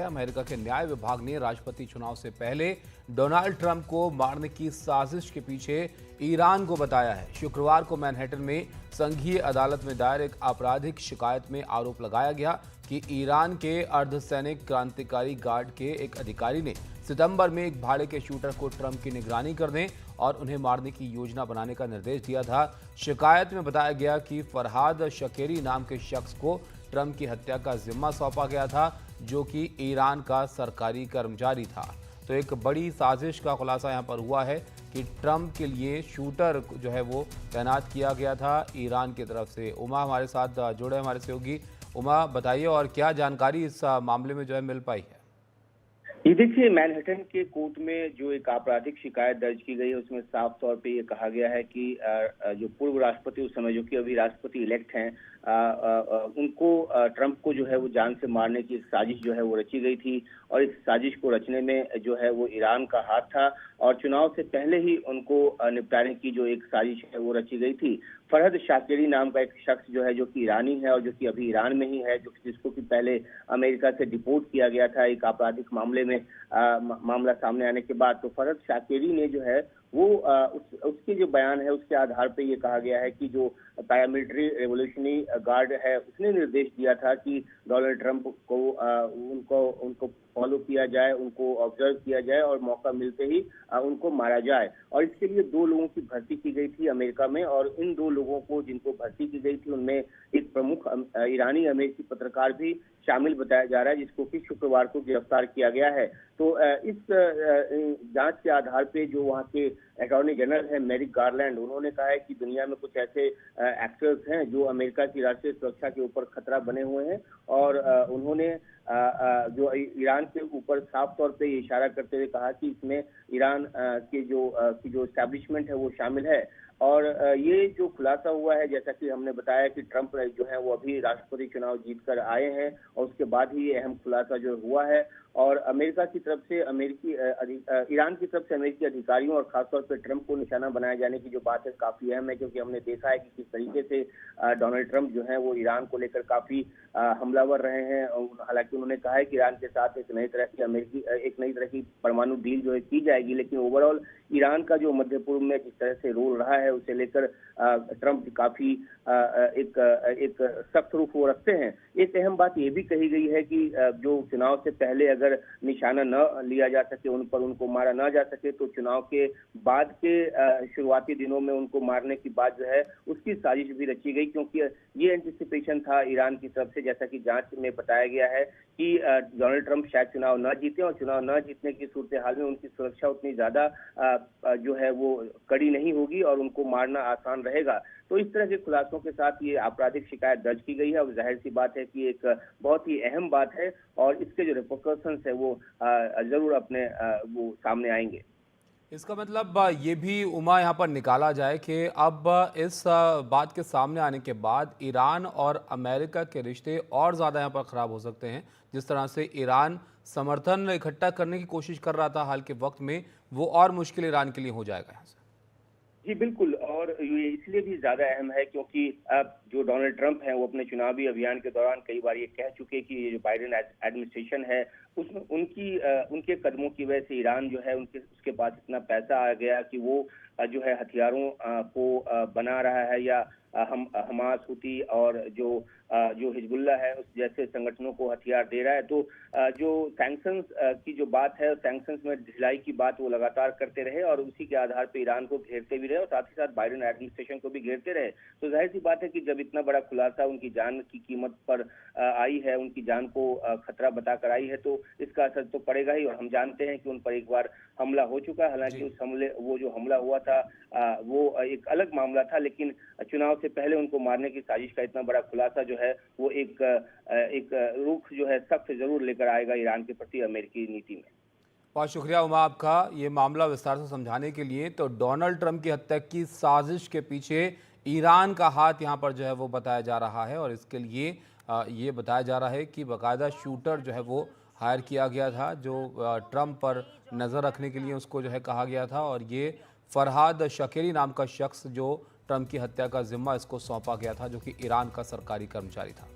America के न्याय विभाग ने राष्ट्रपति चुनाव से पहले डोनाल्ड ट्रंप को मारने की साजिश के पीछे ईरान को बताया है। शुक्रवार को मैनहट्टन में संघीय अदालत में दायर एक आपराधिक शिकायत में आरोप लगाया गया कि ईरान के अर्धसैनिक क्रांतिकारी गार्ड के एक अधिकारी ने सितंबर में एक भाड़े के शूटर को ट्रंप की निगरानी करने और उन्हें मारने की योजना बनाने का निर्देश दिया था। शिकायत में बताया गया कि फरहाद शकेरी नाम के शख्स को ट्रंप की हत्या का जिम्मा सौंपा गया था, जो कि ईरान का सरकारी कर्मचारी था। तो एक बड़ी साजिश का खुलासा यहां पर हुआ है कि ट्रंप के लिए शूटर जो है वो तैनात किया गया था ईरान की तरफ से। उमा हमारे साथ जुड़े हमारे सहयोगी। उमा, बताइए और क्या जानकारी इस मामले में जो है मिल पाई है? ये देखिए, मैनहट्टन के कोर्ट में जो एक आपराधिक शिकायत दर्ज की गई है उसमें साफ तौर पे ये कहा गया है कि जो पूर्व राष्ट्रपति उस समय, जो कि अभी राष्ट्रपति इलेक्ट हैं, उनको ट्रंप को जो है वो जान से मारने की एक साजिश जो है वो रची गई थी। और इस साजिश को रचने में जो है वो ईरान का हाथ था और चुनाव से पहले ही उनको निपटाने की जो एक साजिश है वो रची गई थी। फरहद शाकिरी नाम का एक शख्स जो है, जो कि ईरानी है और जो कि अभी ईरान में ही है, जिसको कि पहले अमेरिका से डिपोर्ट किया गया था एक आपराधिक मामले में, मामला सामने आने के बाद। तो फरहद शाकिरी ने जो है वो उसके जो बयान है उसके आधार पे ये कहा गया है कि जो पैरामिलिट्री रेवोल्यूशनरी गार्ड है उसने निर्देश दिया था कि डोनाल्ड ट्रंप को उनको फॉलो किया जाए, उनको ऑब्जर्व किया जाए और मौका मिलते ही उनको मारा जाए। और इसके लिए 2 लोगों की भर्ती की गई थी अमेरिका में, और इन 2 लोगों को जिनको भर्ती की गई थी उनमें एक प्रमुख ईरानी अमेरिकी पत्रकार भी शामिल बताया जा रहा है, जिसको कि शुक्रवार को गिरफ्तार किया गया है। तो इस जांच के आधार पे जो वहाँ के अटॉर्नी जनरल है मेरिक गारलैंड, उन्होंने कहा है कि दुनिया में कुछ ऐसे एक्टर्स हैं जो अमेरिका की राष्ट्रीय सुरक्षा के ऊपर खतरा बने हुए हैं, और उन्होंने जो ईरान के ऊपर साफ तौर पे इशारा करते हुए कहा कि इसमें ईरान के जो एस्टैब्लिशमेंट है वो शामिल है। और ये जो खुलासा हुआ है, जैसा कि हमने बताया कि ट्रंप जो है वो अभी राष्ट्रपति चुनाव जीतकर आए हैं और उसके बाद ही ये अहम खुलासा जो हुआ है। और अमेरिका की तरफ से ईरान की तरफ से अमेरिकी अधिकारियों और खासतौर पर ट्रंप को निशाना बनाए जाने की जो बात है काफी अहम है, क्योंकि हमने देखा है कि किस तरीके से डोनाल्ड ट्रंप जो है वो ईरान को लेकर काफी हमलावर रहे हैं। हालांकि उन्होंने कहा है कि ईरान के साथ एक नई तरह की परमाणु डील जो है की जाएगी, लेकिन ओवरऑल ईरान का जो मध्य पूर्व में जिस तरह से रोल रहा है उसे लेकर ट्रंप काफी एक सख्त रुख वो रखते हैं। एक अहम बात ये भी कही गई है कि जो चुनाव से पहले अगर निशाना न लिया जा सके, उनको मारा ना जा सके, तो चुनाव के बाद के शुरुआती दिनों में उनको मारने की बात जो है उसकी साजिश भी रची गई, क्योंकि ये एंटिसिपेशन था ईरान की तरफ से, जैसा कि जांच में बताया गया है कि डोनाल्ड ट्रंप शायद चुनाव न जीते, और चुनाव न जीतने की सूरत हाल में उनकी सुरक्षा उतनी ज्यादा जो है वो कड़ी नहीं होगी और उनको मारना आसान रहेगा। तो इस तरह के खुलासों के साथ ये आपराधिक शिकायत दर्ज की गई है, और जाहिर सी बात है कि एक बहुत ही अहम बात है और इसके जो रिपोर्कशंस है वो जरूर अपने वो सामने आएंगे। इसका मतलब ये भी उमा यहाँ पर निकाला जाए कि अब इस बात के सामने आने के बाद ईरान और अमेरिका के रिश्ते और ज़्यादा यहाँ पर ख़राब हो सकते हैं। जिस तरह से ईरान समर्थन इकट्ठा करने की कोशिश कर रहा था हाल के वक्त में, वो और मुश्किल ईरान के लिए हो जाएगा यहाँ से। जी बिल्कुल, और ये इसलिए भी ज्यादा अहम है क्योंकि अब जो डोनाल्ड ट्रंप हैं वो अपने चुनावी अभियान के दौरान कई बार ये कह चुके कि ये जो बाइडेन एडमिनिस्ट्रेशन है उसमें उनके कदमों की वजह से ईरान जो है उसके पास इतना पैसा आ गया कि वो जो है हथियारों को बना रहा है, या हमास, हुती और जो हिजबुल्लाह है उस जैसे संगठनों को हथियार दे रहा है। तो जो सैंक्शंस की जो बात है, सैंक्शंस में ढिलाई की बात वो लगातार करते रहे और उसी के आधार पर ईरान को घेरते भी रहे और साथ ही साथ बाइडेन एडमिनिस्ट्रेशन को भी घेरते रहे। तो जाहिर सी बात है कि जब इतना बड़ा खुलासा उनकी जान की कीमत पर आई है, उनकी जान को खतरा बताकर आई है, तो इसका असर तो पड़ेगा ही। और हम जानते हैं कि उन पर एक बार हमला हो चुका है, हालांकि वो जो हमला हुआ था वो एक अलग मामला था, लेकिन चुनाव से पहले उनको मारने की साजिश का इतना बड़ा खुलासा जो है वो एक रुख जो है सख्त जरूर लेकर आएगा ईरान के प्रति अमेरिकी नीति में। बहुत शुक्रिया उमा आपका ये मामला विस्तार से समझाने के लिए। तो डोनाल्ड ट्रंप की हत्या की साजिश के पीछे ईरान का हाथ यहाँ पर जो है वो बताया जा रहा है, और इसके लिए ये बताया जा रहा है कि बाकायदा शूटर जो है वो हायर किया गया था, जो ट्रंप पर नज़र रखने के लिए उसको जो है कहा गया था। और ये फरहाद शकेरी नाम का शख्स जो ट्रंप की हत्या का जिम्मा इसको सौंपा गया था, जो कि ईरान का सरकारी कर्मचारी था।